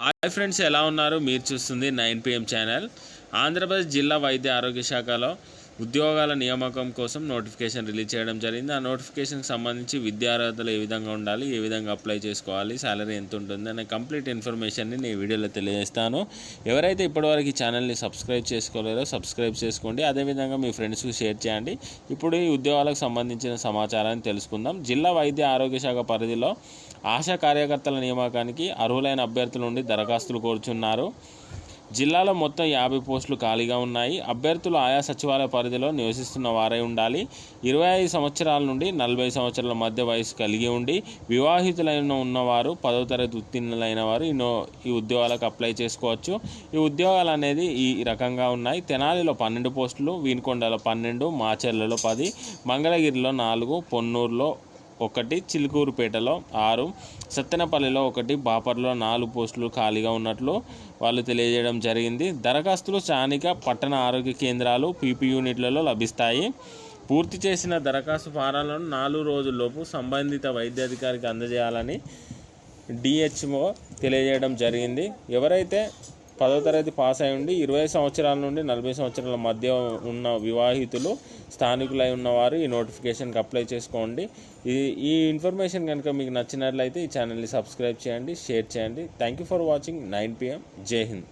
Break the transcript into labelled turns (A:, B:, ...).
A: Hi friends, ఎలా ఉన్నారు? మీరు చూస్తుంది 9 PM ఛానల్. ఆంధ్రప్రదేశ్ జిల్లా వైద్య ఆరోగ్య శాఖలో ఉద్యోగాల నియామకం కోసం నోటిఫికేషన్ రిలీజ్ చేయడం జరిగింది. ఆ నోటిఫికేషన్కి సంబంధించి విద్యార్హతలు ఏ విధంగా ఉండాలి, ఏ విధంగా అప్లై చేసుకోవాలి, సాలరీ ఎంత ఉంటుంది అనే కంప్లీట్ ఇన్ఫర్మేషన్ని నేను వీడియోలో తెలియజేస్తాను. ఎవరైతే ఇప్పటివరకు ఈ ఛానల్ని సబ్స్క్రైబ్ చేసుకోలేరో సబ్స్క్రైబ్ చేసుకోండి. అదేవిధంగా మీ ఫ్రెండ్స్కి షేర్ చేయండి. ఇప్పుడు ఈ ఉద్యోగాలకు సంబంధించిన సమాచారాన్ని తెలుసుకుందాం. జిల్లా వైద్య ఆరోగ్య శాఖ పరిధిలో ఆశా కార్యకర్తల నియామకానికి అర్హులైన అభ్యర్థుల నుండి దరఖాస్తులు కోరుచున్నారు. జిల్లాలో మొత్తం 50 పోస్టులు ఖాళీగా ఉన్నాయి. అభ్యర్థులు ఆయా సచివాలయ పరిధిలో నివసిస్తున్న వారై ఉండాలి. 25 సంవత్సరాల నుండి 40 సంవత్సరాల మధ్య వయసు కలిగి ఉండి వివాహితులైన ఉన్నవారు, 10వ తరగతి ఉత్తీర్ణులైన వారు ఈ ఉద్యోగాలకు అప్లై చేసుకోవచ్చు. ఈ ఉద్యోగాలు అనేది ఈ రకంగా ఉన్నాయి. తెనాలిలో 12 పోస్టులు, వీనుకొండలో 12, మాచర్లలో 10, మంగళగిరిలో 4, పొన్నూరులో 1, చిలుకూరుపేటలో 6, సత్తెనపల్లిలో 1, బాపర్లో 4 పోస్టులు ఖాళీగా ఉన్నట్లు వాళ్ళు తెలియజేయడం జరిగింది. దరఖాస్తులు స్థానిక పట్టణ ఆరోగ్య కేంద్రాలు, పీపీ యూనిట్లలో లభిస్తాయి. పూర్తి చేసిన దరఖాస్తు ఫారాలను 4 రోజుల్లోపు సంబంధిత వైద్యాధికారికి అందజేయాలని డిహెచ్ఓ తెలియజేయడం జరిగింది. ఎవరైతే 10వ తరగతి పాస్ అయి ఉండి 20 సంవత్సరాల నుండి 40 సంవత్సరాల మధ్య ఉన్న వివాహితులు, స్థానికులై ఉన్నవారు ఈ నోటిఫికేషన్కి అప్లై చేసుకోండి. ఈ ఇన్ఫర్మేషన్ కనుక మీకు నచ్చినట్లయితే ఈ ఛానల్ని సబ్స్క్రైబ్ చేయండి, షేర్ చేయండి. Thank you for watching 9 PM. జై హింద్.